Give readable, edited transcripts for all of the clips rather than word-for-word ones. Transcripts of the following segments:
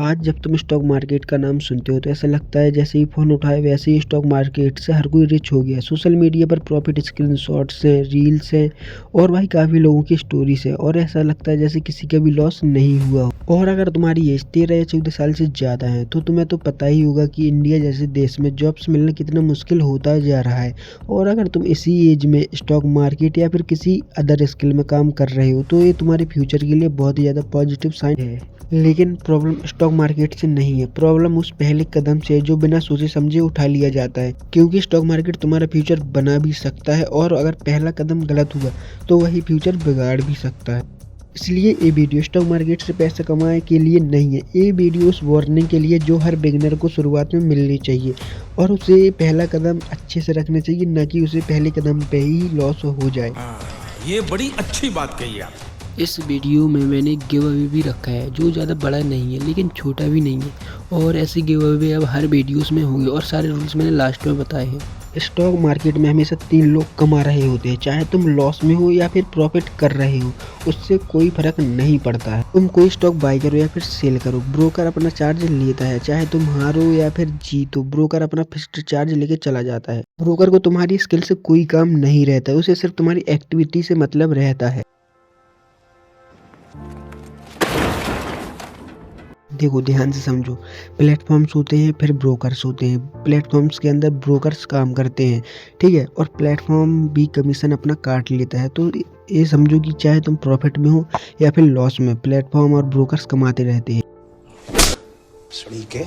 आज जब तुम स्टॉक मार्केट का नाम सुनते हो तो ऐसा लगता है जैसे ही फ़ोन उठाए वैसे ही स्टॉक मार्केट से हर कोई रिच हो गया। सोशल मीडिया पर प्रॉफिट स्क्रीनशॉट्स हैं, रील्स हैं और भाई काफ़ी लोगों की स्टोरीज है और ऐसा लगता है जैसे किसी का भी लॉस नहीं हुआ हो। और अगर तुम्हारी एज 13 या 14 साल से ज़्यादा है तो तुम्हें तो पता ही होगा कि इंडिया जैसे देश में जॉब्स मिलना कितना मुश्किल होता जा रहा है। और अगर तुम इसी एज में स्टॉक मार्केट या फिर किसी अदर स्किल में काम कर रहे हो तो ये तुम्हारे फ्यूचर के लिए बहुत ही ज़्यादा पॉजिटिव साइन है। लेकिन प्रॉब्लम स्टॉक मार्केट से नहीं है, प्रॉब्लम उस पहले कदम से है जो बिना सोचे समझे उठा लिया जाता है। क्योंकि स्टॉक मार्केट तुम्हारा फ्यूचर बना भी सकता है और अगर पहला कदम गलत हुआ तो वही फ्यूचर बिगाड़ भी सकता है। इसलिए ये वीडियो स्टॉक मार्केट से पैसा कमाने के लिए नहीं है, ये वीडियो उस वार्निंग के लिए जो हर बिगिनर को शुरुआत में मिलनी चाहिए और उसे पहला कदम अच्छे से रखना चाहिए, न कि उसे पहले कदम पे ही लॉस हो जाए। ये बड़ी अच्छी बात कही आप। इस वीडियो में मैंने गिव अवे भी रखा है जो ज़्यादा बड़ा नहीं है लेकिन छोटा भी नहीं है और ऐसे गिव अवे अब हर वीडियोस में होंगे और सारे रूल्स मैंने लास्ट में बताए हैं। स्टॉक मार्केट में हमेशा 3 लोग कमा रहे होते हैं, चाहे तुम लॉस में हो या फिर प्रॉफिट कर रहे हो, उससे कोई फर्क नहीं पड़ता है। तुम कोई स्टॉक बाय करो या फिर सेल करो, ब्रोकर अपना चार्ज लेता है। चाहे तुम हारो या फिर जीतो, ब्रोकर अपना फिक्स्ड चार्ज लेके चला जाता है। ब्रोकर को तुम्हारी स्किल से कोई काम नहीं रहता है, उसे सिर्फ तुम्हारी एक्टिविटी से मतलब रहता है। देखो ध्यान से समझो, प्लेटफॉर्म्स होते हैं फिर ब्रोकर्स होते हैं। प्लेटफॉर्म्स के अंदर ब्रोकर्स काम करते हैं, ठीक है, और प्लेटफॉर्म भी कमीशन अपना काट लेता है। तो ये समझो कि चाहे तुम प्रॉफिट में हो या फिर लॉस में, प्लेटफॉर्म और ब्रोकर्स कमाते रहते हैं। सड़ी के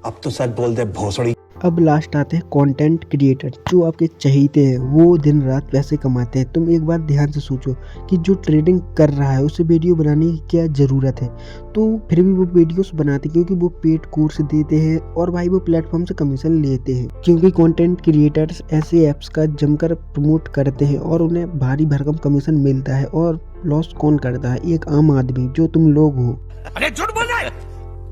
अब तो सच बोल दे भोसड़ी। अब लास्ट आते हैं कंटेंट क्रिएटर, जो आपके चहेते हैं, वो दिन रात पैसे कमाते हैं। तुम एक बार ध्यान से सोचो कि जो ट्रेडिंग कर रहा है उसे वीडियो बनाने की क्या ज़रूरत है, तो फिर भी वो वीडियोस बनाते हैं क्योंकि वो पेड कोर्स देते हैं और भाई वो प्लेटफॉर्म से कमीशन लेते हैं। क्योंकि कंटेंट क्रिएटर्स ऐसे ऐप्स का जमकर प्रमोट करते हैं और उन्हें भारी भरकम कमीशन मिलता है। और लॉस कौन करता है? एक आम आदमी जो तुम लोग हो। अरे झूठ बोल रहा है,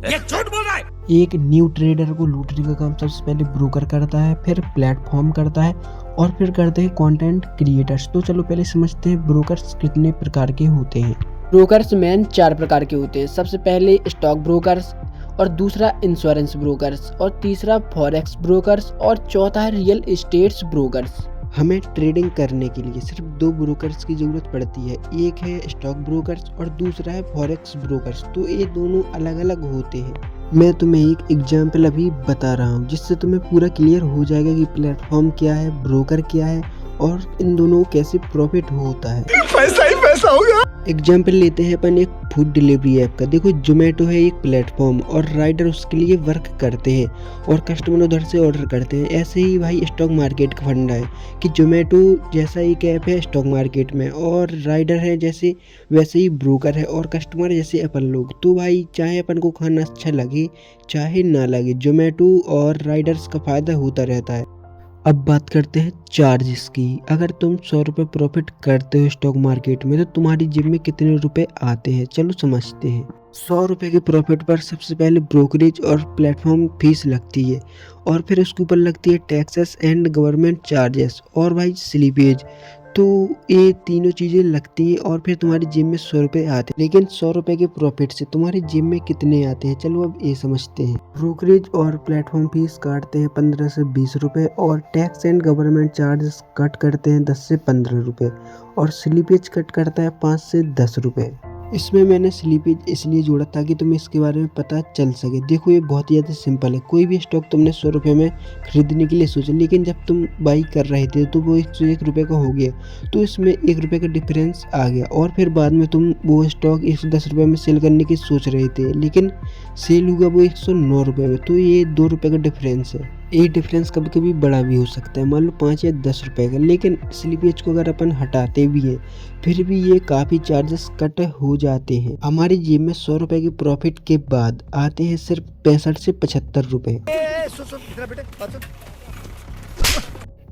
ये झूठ बोल रहा है। एक न्यू ट्रेडर को लूटने का काम सबसे पहले ब्रोकर करता है, फिर प्लेटफॉर्म करता है और फिर करते हैं कंटेंट क्रिएटर्स। तो चलो पहले समझते हैं ब्रोकर्स कितने प्रकार के होते हैं। ब्रोकर्स मेन 4 प्रकार के होते हैं। सबसे पहले स्टॉक ब्रोकर्स, और दूसरा इंश्योरेंस ब्रोकर्स, और तीसरा फॉरेक्स ब्रोकर्स, और चौथा है रियल एस्टेट्स ब्रोकर्स। हमें ट्रेडिंग करने के लिए सिर्फ 2 ब्रोकर्स की ज़रूरत पड़ती है, एक है स्टॉक ब्रोकर्स और दूसरा है फॉरेक्स ब्रोकर्स। तो ये दोनों अलग अलग होते हैं। मैं तुम्हें एक एग्जाम्पल अभी बता रहा हूँ जिससे तुम्हें पूरा क्लियर हो जाएगा कि प्लेटफॉर्म क्या है, ब्रोकर क्या है और इन दोनों को कैसे प्रॉफिट होता है। पैसा ही पैसा होगा। एग्जाम्पल लेते हैं अपन एक फूड डिलीवरी ऐप का। देखो जोमेटो है एक प्लेटफॉर्म और राइडर उसके लिए वर्क करते हैं और कस्टमर उधर से ऑर्डर करते हैं। ऐसे ही भाई स्टॉक मार्केट का फंडा है कि जोमेटो जैसा एक ऐप है स्टॉक मार्केट में, और राइडर है जैसे वैसे ही ब्रोकर है, और कस्टमर जैसे अपन लोग। तो भाई चाहे अपन को खाना अच्छा लगे चाहे ना लगे, जोमेटो और राइडर्स का फ़ायदा होता रहता है। अब बात करते हैं चार्जेस की। अगर तुम 100 रुपये प्रॉफिट करते हो स्टॉक मार्केट में तो तुम्हारी जेब में कितने रुपए आते हैं, चलो समझते हैं। 100 रुपये के प्रॉफिट पर सबसे पहले ब्रोकरेज और प्लेटफॉर्म फीस लगती है और फिर उसके ऊपर लगती है टैक्सेस एंड गवर्नमेंट चार्जेस और भाई स्लीपेज। तो ये तीनों चीज़ें लगती हैं और फिर तुम्हारी जेब में 100 रुपये आते हैं। लेकिन 100 रुपये के प्रॉफिट से तुम्हारी जेब में कितने आते हैं, चलो अब ये समझते हैं। ब्रोकरेज और प्लेटफॉर्म फीस काटते हैं 15 से 20 रुपये और tax and government charges cut करते हैं 10 से 15 रुपये और स्लीपेज कट करता है 5 से 10 रुपये। इसमें मैंने स्लीपेज इसलिए जोड़ा ताकि तुम्हें इसके बारे में पता चल सके। देखो ये बहुत ही ज़्यादा सिंपल है। कोई भी स्टॉक तुमने 100 रुपये में खरीदने के लिए सोचा, लेकिन जब तुम बाई कर रहे थे तो वो 101 रुपये का हो गया, तो इसमें 1 रुपये का डिफरेंस आ गया और फिर बाद में तुम वो स्टॉक 110 रुपये में सेल करने की सोच रहे थे, लेकिन सेल हुआ वो 109 रुपये में। तो ये 2 रुपये का डिफरेंस है। ये डिफरेंस कभी कभी बड़ा भी हो सकता है, मान लो 5 या 10 रुपये का। लेकिन स्लीपेज को अगर अपन हटाते भी हैं फिर भी ये काफ़ी चार्जेस कट हो जाते हैं। हमारी जेब में 100 रुपये के प्रॉफिट के बाद आते हैं सिर्फ 65 से 75 रुपये।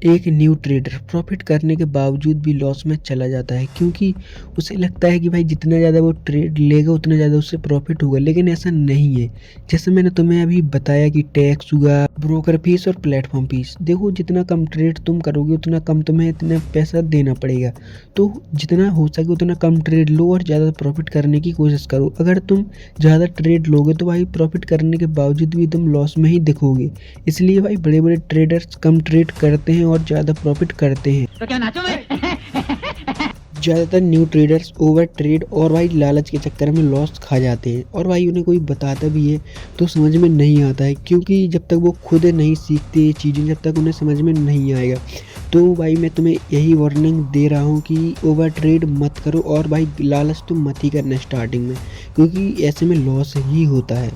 एक न्यू ट्रेडर प्रॉफिट करने के बावजूद भी लॉस में चला जाता है, क्योंकि उसे लगता है कि भाई जितना ज़्यादा वो ट्रेड लेगा उतना ज़्यादा उससे प्रॉफिट होगा, लेकिन ऐसा नहीं है। जैसे मैंने तुम्हें अभी बताया कि टैक्स हुआ, ब्रोकर फीस और प्लेटफॉर्म फीस। देखो जितना कम ट्रेड तुम करोगे उतना कम तुम्हें इतना पैसा देना पड़ेगा। तो जितना हो सके उतना कम ट्रेड लो और ज़्यादा प्रॉफिट करने की कोशिश करो। अगर तुम ज़्यादा ट्रेड लोगे तो भाई प्रॉफिट करने के बावजूद भी तुम लॉस में ही दिखोगे। इसलिए भाई बड़े बड़े ट्रेडर्स कम ट्रेड करते हैं और ज़्यादा प्रॉफिट करते हैं। तो क्या नाचो मैं? ज़्यादातर न्यू ट्रेडर्स ओवर ट्रेड और भाई लालच के चक्कर में लॉस खा जाते हैं, और भाई उन्हें कोई बताता भी है तो समझ में नहीं आता है, क्योंकि जब तक वो खुद नहीं सीखते ये चीज़ें, जब तक उन्हें समझ में नहीं आएगा। तो भाई मैं तुम्हें यही वार्निंग दे रहा हूँ कि ओवर ट्रेड मत करो, और भाई लालच तो मत ही करना स्टार्टिंग में, क्योंकि ऐसे में लॉस ही होता है।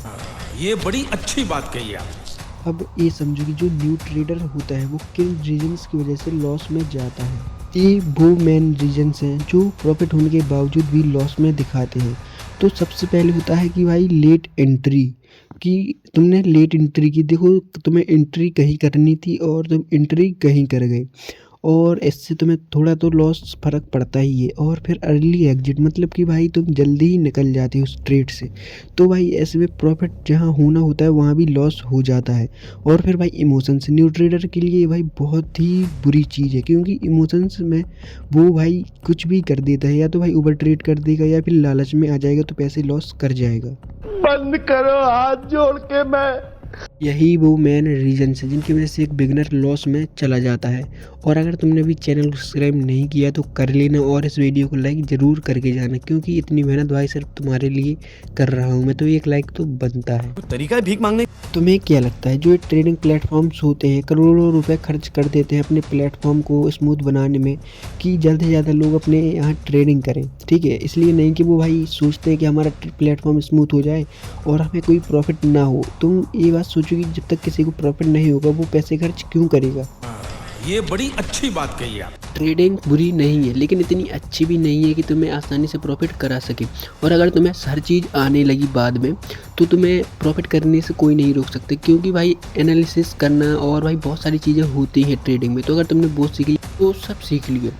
ये बड़ी अच्छी बात कही आप। अब ये समझो कि जो न्यू ट्रेडर होता है वो किन रीजंस की वजह से लॉस में जाता है। ये वो मेन रीजंस हैं जो प्रॉफिट होने के बावजूद भी लॉस में दिखाते हैं। तो सबसे पहले होता है कि भाई लेट एंट्री, कि तुमने लेट एंट्री की। देखो तुम्हें एंट्री कहीं करनी थी और तुम एंट्री कहीं कर गए, और इससे तुम्हें थोड़ा तो लॉस फ़र्क पड़ता ही है। और फिर अर्ली एग्जिट, मतलब कि भाई तुम जल्दी ही निकल जाते हो उस ट्रेड से। तो भाई ऐसे में प्रॉफिट जहाँ होना होता है वहाँ भी लॉस हो जाता है। और फिर भाई इमोशंस, न्यू ट्रेडर के लिए भाई बहुत ही बुरी चीज़ है, क्योंकि इमोशंस में वो भाई कुछ भी कर देता है, या तो भाई ओवर ट्रेड कर देगा या फिर लालच में आ जाएगा तो पैसे लॉस कर जाएगा। बंद करो, हाथ जोड़ के मैं। यही वो मेन रीजन है जिनकी वजह से एक बिगनर लॉस में चला जाता है। और अगर तुमने भी चैनल को सब्सक्राइब नहीं किया तो कर लेना, और इस वीडियो को लाइक ज़रूर करके जाना, क्योंकि इतनी मेहनत भाई सिर्फ तुम्हारे लिए कर रहा हूँ मैं, तो एक लाइक तो बनता है। तरीका है भीख मांगने। तुम्हें क्या लगता है जो ये ट्रेडिंग प्लेटफॉर्म्स होते हैं करोड़ों रुपए खर्च कर देते हैं अपने प्लेटफॉर्म को स्मूथ बनाने में, कि ज़्यादा से ज़्यादा लोग अपने यहाँ ट्रेडिंग करें? ठीक है, इसलिए नहीं कि वो भाई सोचते हैं कि हमारा प्लेटफॉर्म स्मूथ हो जाए और हमें कोई प्रॉफिट ना हो। तुम ये बात सोचो कि जब तक किसी को प्रॉफिट नहीं होगा वो पैसे खर्च क्यों करेगा। ये बड़ी अच्छी बात कही आप। ट्रेडिंग बुरी नहीं है, लेकिन इतनी अच्छी भी नहीं है कि तुम्हें आसानी से प्रॉफिट करा सके। और अगर तुम्हें हर चीज़ आने लगी बाद में तो तुम्हें प्रॉफिट करने से कोई नहीं रोक सकते, क्योंकि भाई एनालिसिस करना और भाई बहुत सारी चीज़ें होती हैं ट्रेडिंग में। तो अगर तुमने वो सीख ली तो सब सीख लिया।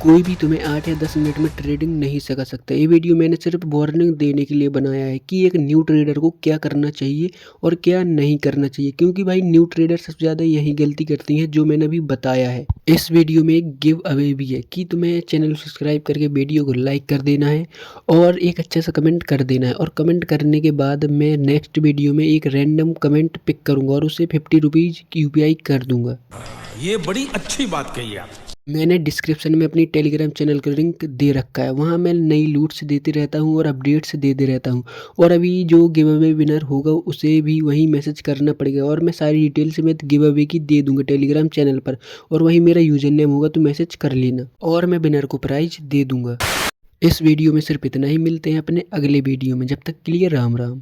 कोई भी तुम्हें 8 या 10 मिनट में ट्रेडिंग नहीं सिखा सकता। ये वीडियो मैंने सिर्फ वार्निंग देने के लिए बनाया है कि एक न्यू ट्रेडर को क्या करना चाहिए और क्या नहीं करना चाहिए, क्योंकि भाई न्यू ट्रेडर सबसे ज़्यादा यही गलती करती हैं जो मैंने अभी बताया है। इस वीडियो में एक गिव अवे भी है कि तुम्हें चैनल को सब्सक्राइब करके वीडियो को लाइक कर देना है और एक अच्छा सा कमेंट कर देना है। और कमेंट करने के बाद मैं नेक्स्ट वीडियो में एक रैंडम कमेंट पिक करूँगा और उसे 50 रुपीज़ की UPI कर दूँगा। ये बड़ी अच्छी बात कही आप। मैंने डिस्क्रिप्शन में अपनी टेलीग्राम चैनल का लिंक दे रखा है, वहाँ मैं नई लूट्स देते रहता हूँ और अपडेट्स देते रहता हूँ। और अभी जो गिव अवे विनर होगा उसे भी वहीं मैसेज करना पड़ेगा, और मैं सारी डिटेल्स में गिव अवे की दे दूँगा टेलीग्राम चैनल पर, और वहीं मेरा यूजर नेम होगा तो मैसेज कर लेना, और मैं विनर को प्राइज दे दूँगा। इस वीडियो में सिर्फ इतना ही। मिलते हैं अपने अगले वीडियो में, जब तक के लिए राम राम।